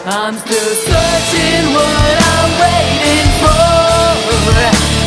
I'm still searching what I'm waiting for,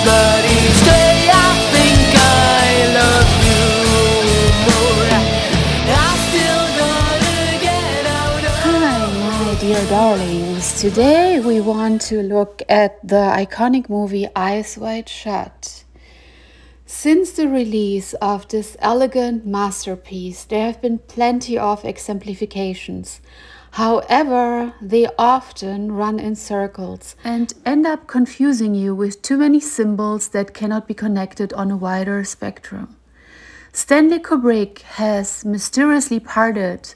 but each day I think I love you more. I still gotta get out of. Hi, my dear darlings. Today we want to look at the iconic movie Eyes Wide Shut. Since the release of this elegant masterpiece, there have been plenty of exemplifications. However, they often run in circles and end up confusing you with too many symbols that cannot be connected on a wider spectrum. Stanley Kubrick has mysteriously parted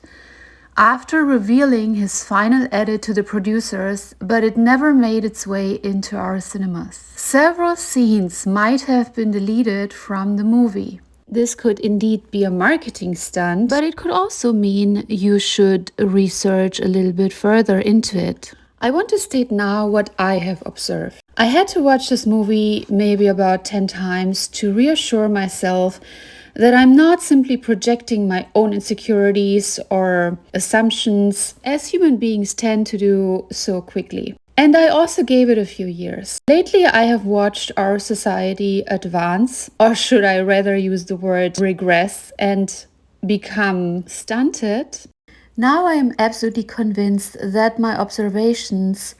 after revealing his final edit to the producers, but it never made its way into our cinemas. Several scenes might have been deleted from the movie. This could indeed be a marketing stunt, but it could also mean you should research a little bit further into it. I want to state now what I have observed. I had to watch this movie maybe about 10 times to reassure myself that I'm not simply projecting my own insecurities or assumptions, as human beings tend to do so quickly. And I also gave it a few years. Lately, I have watched our society advance, or should I rather use the word regress, and become stunted. Now I am absolutely convinced that my observations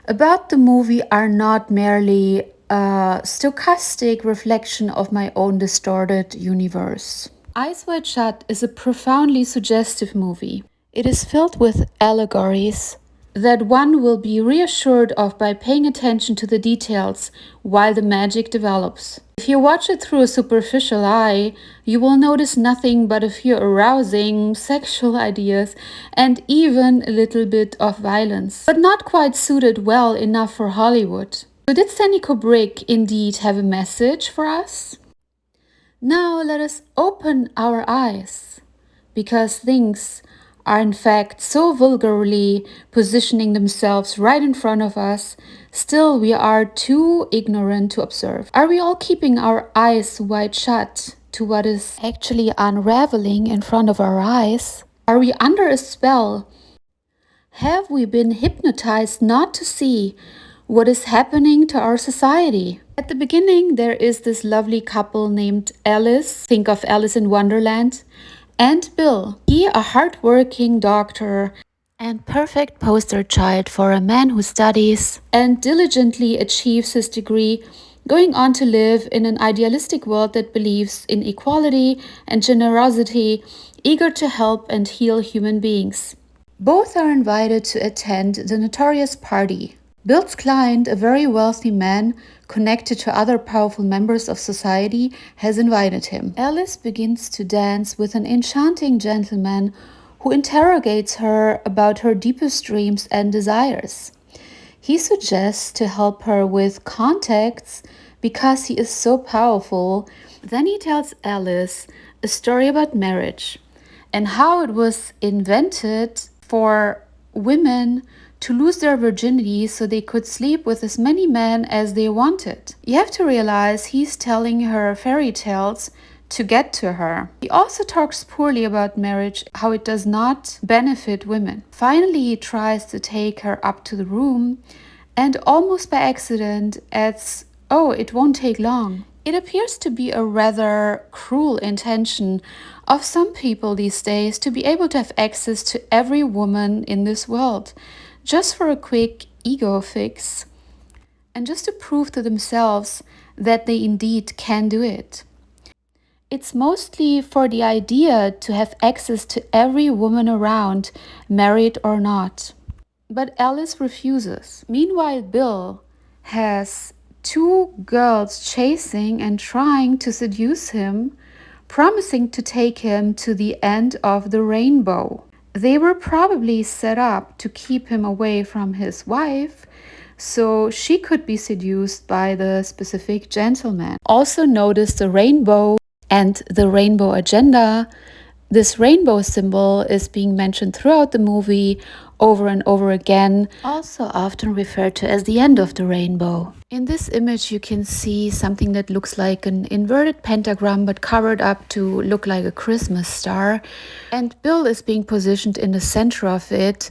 about the movie are not merely a stochastic reflection of my own distorted universe. Eyes Wide Shut is a profoundly suggestive movie. It is filled with allegories that one will be reassured of by paying attention to the details while the magic develops. If you watch it through a superficial eye, you will notice nothing but a few arousing sexual ideas and even a little bit of violence, but not quite suited well enough for Hollywood. So did Stanley Kubrick indeed have a message for us? Now let us open our eyes, because things are in fact so vulgarly positioning themselves right in front of us, still we are too ignorant to observe. Are we all keeping our eyes wide shut to what is actually unraveling in front of our eyes? Are we under a spell? Have we been hypnotized not to see what is happening to our society? At the beginning, there is this lovely couple named Alice. Think of Alice in Wonderland. And Bill. He, a hardworking doctor and perfect poster child for a man who studies and diligently achieves his degree, going on to live in an idealistic world that believes in equality and generosity, eager to help and heal human beings. Both are invited to attend the notorious party. Bill's client, a very wealthy man connected to other powerful members of society, has invited him. Alice begins to dance with an enchanting gentleman who interrogates her about her deepest dreams and desires. He suggests to help her with contacts because he is so powerful. Then he tells Alice a story about marriage and how it was invented for women to lose their virginity so they could sleep with as many men as they wanted. You have to realize he's telling her fairy tales to get to her. He also talks poorly about marriage, how it does not benefit women. Finally, he tries to take her up to the room and almost by accident adds, "Oh, it won't take long." It appears to be a rather cruel intention of some people these days to be able to have access to every woman in this world, just for a quick ego fix, and just to prove to themselves that they indeed can do it. It's mostly for the idea to have access to every woman around, married or not. But Alice refuses. Meanwhile, Bill has two girls chasing and trying to seduce him, promising to take him to the end of the rainbow. They were probably set up to keep him away from his wife, so she could be seduced by the specific gentleman. Also notice the rainbow and the rainbow agenda. This rainbow symbol is being mentioned throughout the movie over and over again, also often referred to as the end of the rainbow. In this image you can see something that looks like an inverted pentagram but covered up to look like a Christmas star, and Bill is being positioned in the center of it,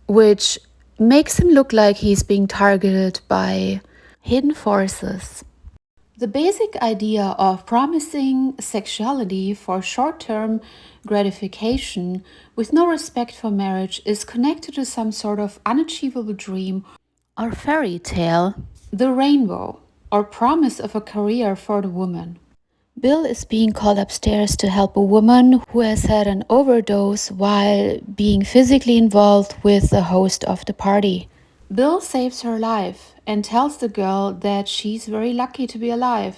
which makes him look like he's being targeted by hidden forces. The basic idea of promising sexuality for short-term gratification with no respect for marriage is connected to some sort of unachievable dream or fairy tale, the rainbow, or promise of a career for the woman. Bill is being called upstairs to help a woman who has had an overdose while being physically involved with the host of the party. Bill saves her life and tells the girl that she's very lucky to be alive.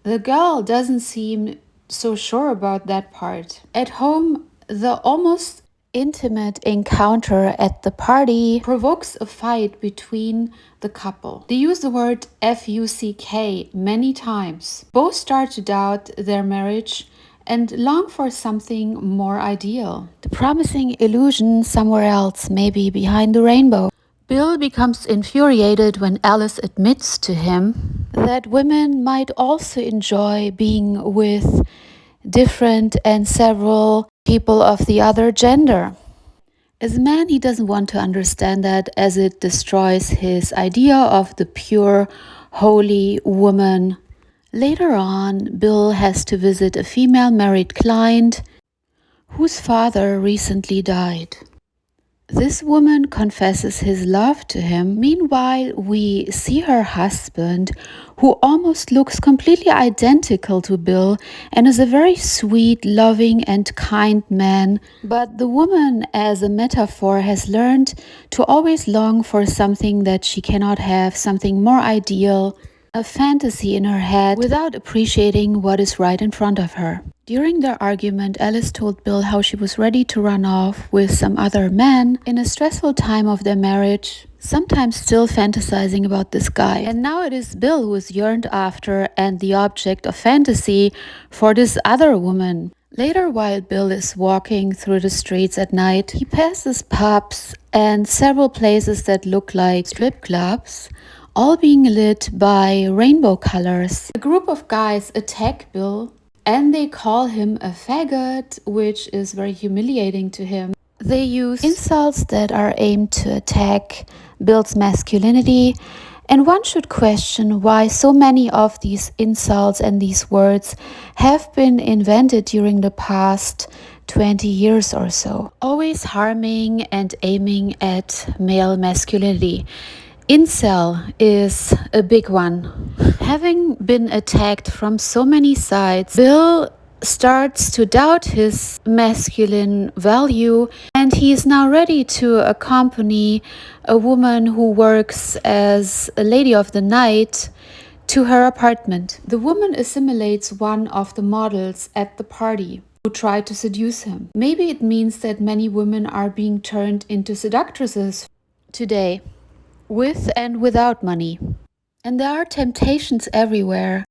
The girl doesn't seem so sure about that part. At home, the almost intimate encounter at the party provokes a fight between the couple. They use the word fuck many times. Both start to doubt their marriage and long for something more ideal. The promising illusion somewhere else, maybe behind the rainbow. Bill becomes infuriated when Alice admits to him that women might also enjoy being with different and several people of the other gender. As a man, he doesn't want to understand that, as it destroys his idea of the pure, holy woman. Later on, Bill has to visit a female married client whose father recently died. This woman confesses his love to him. Meanwhile, we see her husband, who almost looks completely identical to Bill and is a very sweet, loving, and kind man. But the woman, as a metaphor, has learned to always long for something that she cannot have, something more ideal, a fantasy in her head, without appreciating what is right in front of her. During their argument, Alice told Bill how she was ready to run off with some other man in a stressful time of their marriage, sometimes still fantasizing about this guy. And now it is Bill who is yearned after and the object of fantasy for this other woman. Later, while Bill is walking through the streets at night, he passes pubs and several places that look like strip clubs, all being lit by rainbow colors. A group of guys attack Bill and they call him a faggot, which is very humiliating to him. They use insults that are aimed to attack Bill's masculinity, and one should question why so many of these insults and these words have been invented during the past 20 years or so, always harming and aiming at male masculinity. Incel is a big one. Having been attacked from so many sides, Bill starts to doubt his masculine value, and he is now ready to accompany a woman who works as a lady of the night to her apartment. The woman assimilates one of the models at the party who try to seduce him. Maybe it means that many women are being turned into seductresses today, with and without money. And there are temptations everywhere.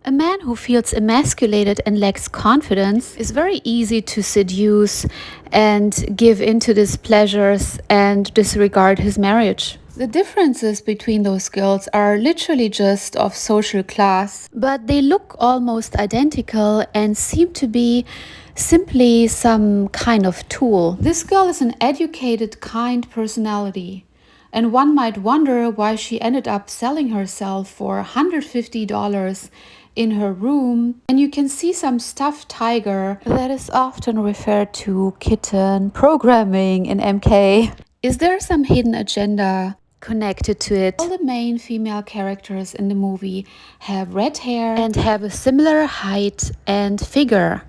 A man who feels emasculated and lacks confidence is very easy to seduce and give into these pleasures and disregard his marriage. The differences between those girls are literally just of social class, but they look almost identical and seem to be simply some kind of tool. This girl is an educated, kind personality. And one might wonder why she ended up selling herself for $150 in her room. And you can see some stuffed tiger that is often referred to kitten programming in MK. Is there some hidden agenda connected to it? All the main female characters in the movie have red hair and have a similar height and figure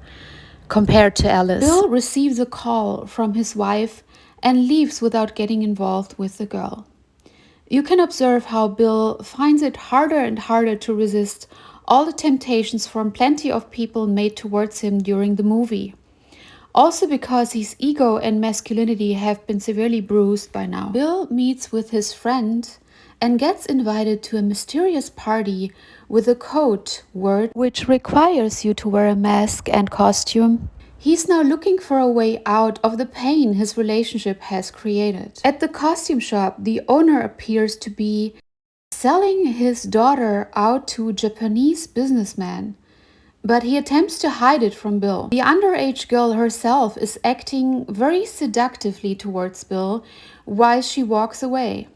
compared to Alice. Bill receives a call from his wife and leaves without getting involved with the girl. You can observe how Bill finds it harder and harder to resist all the temptations from plenty of people made towards him during the movie. Also because his ego and masculinity have been severely bruised by now. Bill meets with his friend and gets invited to a mysterious party with a code word which requires you to wear a mask and costume. He's now looking for a way out of the pain his relationship has created. At the costume shop, the owner appears to be selling his daughter out to a Japanese businessman. but he attempts to hide it from Bill. The underage girl herself is acting very seductively towards Bill while she walks away.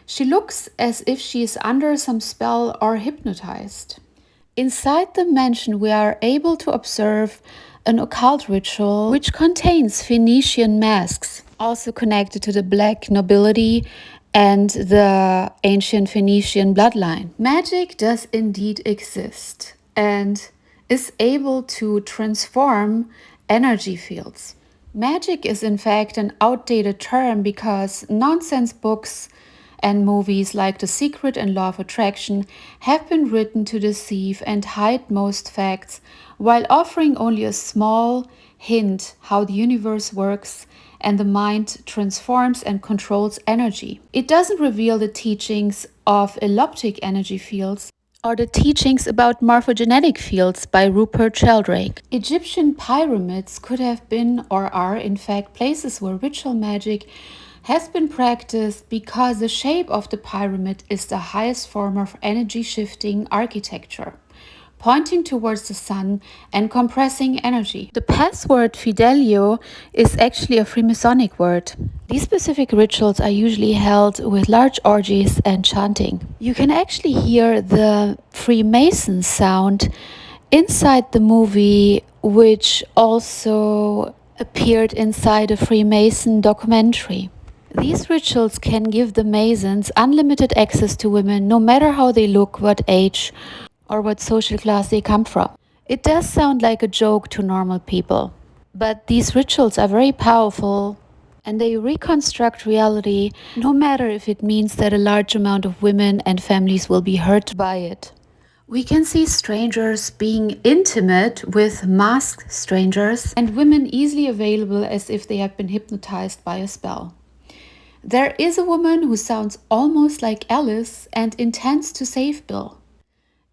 She looks as if she is under some spell or hypnotized. Inside the mansion, we are able to observe an occult ritual which contains Phoenician masks, also connected to the black nobility and the ancient Phoenician bloodline. Magic does indeed exist and is able to transform energy fields. Magic is in fact an outdated term because nonsense books and movies like The Secret and Law of Attraction have been written to deceive and hide most facts while offering only a small hint how the universe works and the mind transforms and controls energy. It doesn't reveal the teachings of elliptic energy fields or the teachings about morphogenetic fields by Rupert Sheldrake. Egyptian pyramids could have been or are in fact places where ritual magic has been practiced because the shape of the pyramid is the highest form of energy shifting architecture, pointing towards the sun and compressing energy. The password Fidelio is actually a Freemasonic word. These specific rituals are usually held with large orgies and chanting. You can actually hear the Freemason sound inside the movie, which also appeared inside a Freemason documentary. These rituals can give the Masons unlimited access to women no matter how they look, what age, or what social class they come from. It does sound like a joke to normal people, but these rituals are very powerful and they reconstruct reality no matter if it means that a large amount of women and families will be hurt by it. We can see strangers being intimate with masked strangers and women easily available as if they have been hypnotized by a spell. There is a woman who sounds almost like Alice and intends to save Bill.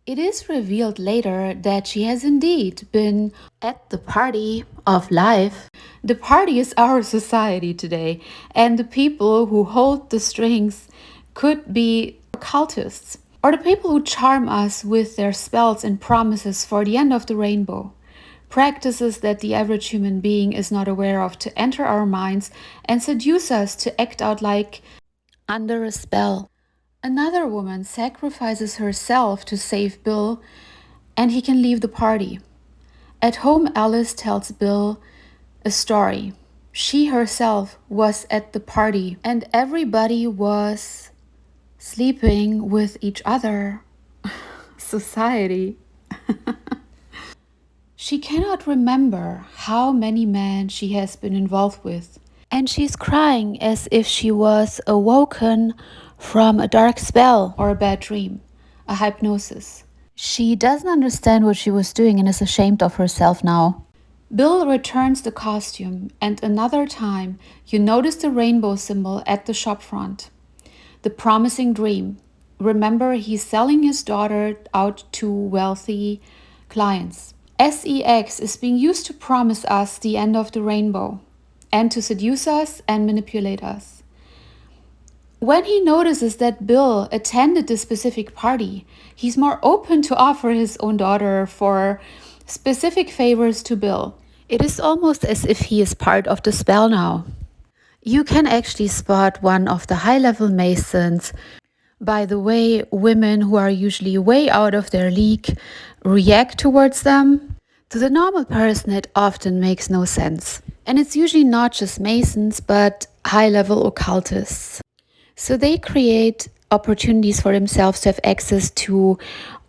It is revealed later that she has indeed been at the party of life. The party is our society today, and the people who hold the strings could be occultists, or the people who charm us with their spells and promises for the end of the rainbow. Practices that the average human being is not aware of to enter our minds and seduce us to act out like under a spell. Another woman sacrifices herself to save Bill and he can leave the party. At home, Alice tells Bill a story. She herself was at the party and everybody was sleeping with each other. Society. She cannot remember how many men she has been involved with, and she's crying as if she was awoken from a dark spell or a bad dream, a hypnosis. She doesn't understand what she was doing and is ashamed of herself now. Bill returns the costume, and another time you notice the rainbow symbol at the shop front. The promising dream. Remember, he's selling his daughter out to wealthy clients. SEX is being used to promise us the end of the rainbow and to seduce us and manipulate us. When he notices that Bill attended this specific party, he's more open to offer his own daughter for specific favors to Bill. It is almost as if he is part of the spell now. You can actually spot one of the high-level Masons by the way women who are usually way out of their league react towards them. To the normal person, it often makes no sense. And it's usually not just Masons, but high-level occultists. So they create opportunities for themselves to have access to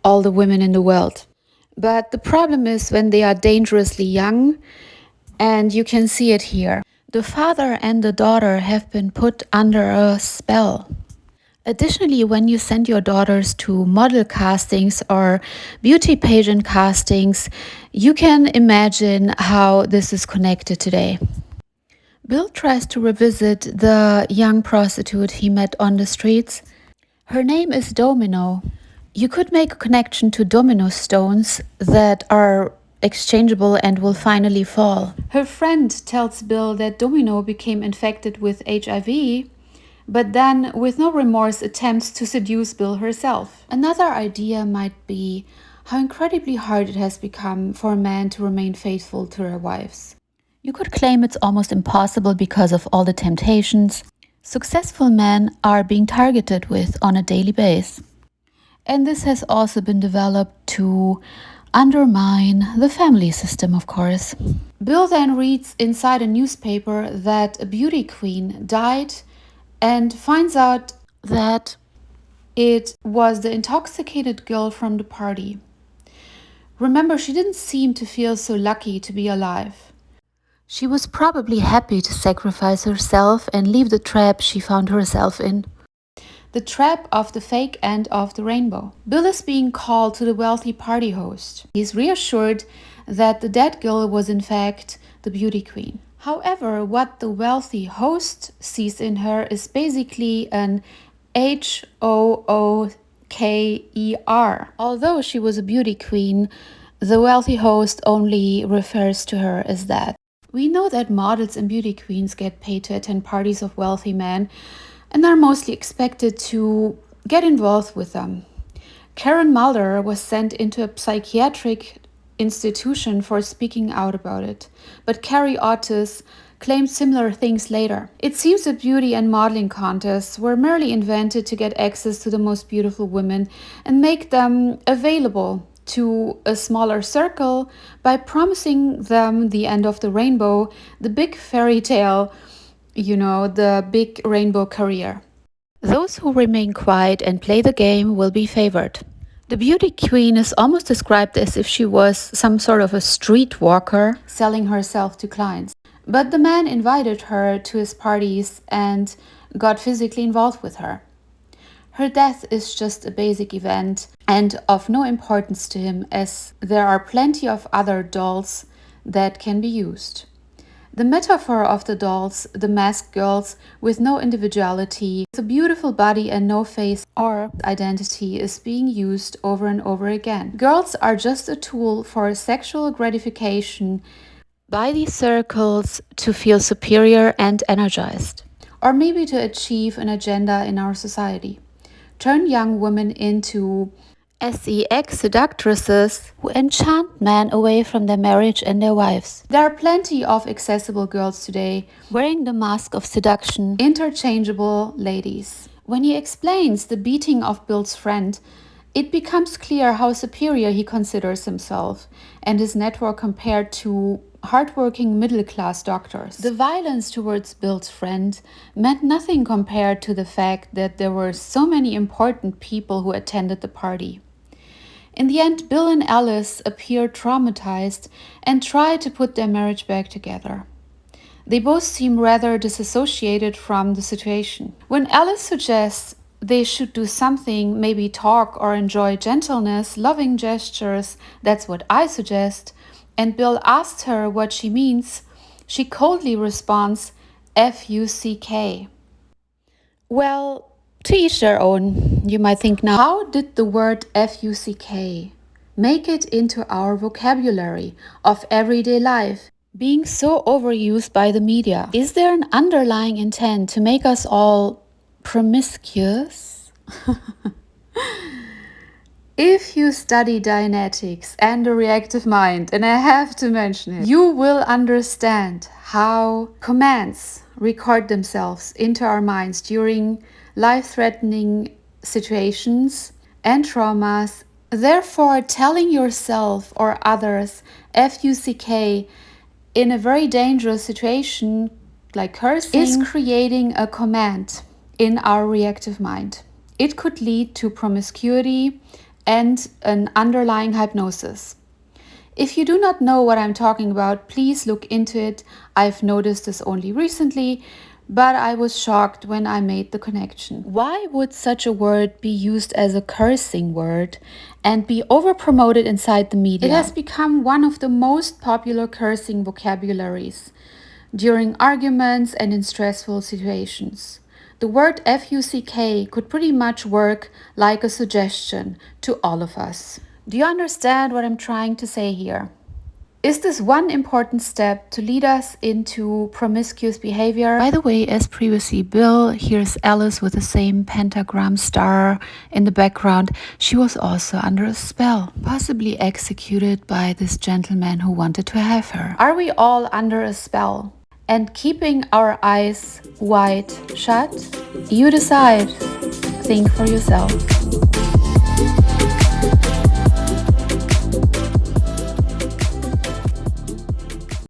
all the women in the world. But the problem is when they are dangerously young, and you can see it here. The father and the daughter have been put under a spell. Additionally, when you send your daughters to model castings or beauty pageant castings, you can imagine how this is connected today. Bill tries to revisit the young prostitute he met on the streets. Her name is Domino. You could make a connection to domino stones that are exchangeable and will finally fall. Her friend tells Bill that Domino became infected with HIV, but then, with no remorse, attempts to seduce Bill herself. Another idea might be how incredibly hard it has become for men to remain faithful to their wives. You could claim it's almost impossible because of all the temptations successful men are being targeted with on a daily basis. And this has also been developed to undermine the family system, of course. Bill then reads inside a newspaper that a beauty queen died and finds out that it was the intoxicated girl from the party. Remember, she didn't seem to feel so lucky to be alive. She was probably happy to sacrifice herself and leave the trap she found herself in. The trap of the fake end of the rainbow. Bill is being called to the wealthy party host. He's reassured that the dead girl was in fact the beauty queen. However, what the wealthy host sees in her is basically an HOOKER. Although she was a beauty queen, the wealthy host only refers to her as that. We know that models and beauty queens get paid to attend parties of wealthy men and are mostly expected to get involved with them. Karen Mulder was sent into a psychiatric institution for speaking out about it, but Carrie Otis claimed similar things later. It seems that beauty and modeling contests were merely invented to get access to the most beautiful women and make them available to a smaller circle by promising them the end of the rainbow, the big fairy tale, the big rainbow career. Those who remain quiet and play the game will be favored. The beauty queen is almost described as if she was some sort of a streetwalker selling herself to clients. But the man invited her to his parties and got physically involved with her. Her death is just a basic event and of no importance to him, as there are plenty of other dolls that can be used. The metaphor of the dolls, the masked girls with no individuality, with a beautiful body and no face or identity, is being used over and over again. Girls are just a tool for sexual gratification by these circles to feel superior and energized, or maybe to achieve an agenda in our society. Turn young women into sex seductresses who enchant men away from their marriage and their wives. There are plenty of accessible girls today wearing the mask of seduction, interchangeable ladies. When he explains the beating of Bill's friend, it becomes clear how superior he considers himself and his network compared to hardworking middle-class doctors. The violence towards Bill's friend meant nothing compared to the fact that there were so many important people who attended the party. In the end, Bill and Alice appear traumatized and try to put their marriage back together. They both seem rather disassociated from the situation. When Alice suggests they should do something, maybe talk or enjoy gentleness, loving gestures, that's what I suggest, and Bill asks her what she means, she coldly responds, F-U-C-K. Well, to each their own, you might think now. How did the word F-U-C-K make it into our vocabulary of everyday life, being so overused by the media? Is there an underlying intent to make us all promiscuous? If you study Dianetics and the reactive mind, and I have to mention it, you will understand how commands record themselves into our minds during life-threatening situations and traumas. Therefore, telling yourself or others F-U-C-K in a very dangerous situation like cursing is creating a command in our reactive mind. It could lead to promiscuity and an underlying hypnosis. If you do not know what I'm talking about, please look into it. I've noticed this only recently, but I was shocked when I made the connection. Why would such a word be used as a cursing word and be over-promoted inside the media? It has become one of the most popular cursing vocabularies during arguments and in stressful situations. The word F-U-C-K could pretty much work like a suggestion to all of us. Do you understand what I'm trying to say here? Is this one important step to lead us into promiscuous behavior? By the way, as previously Bill, here's Alice with the same pentagram star in the background. She was also under a spell, possibly executed by this gentleman who wanted to have her. Are we all under a spell and keeping our eyes wide shut? You decide. Think for yourself.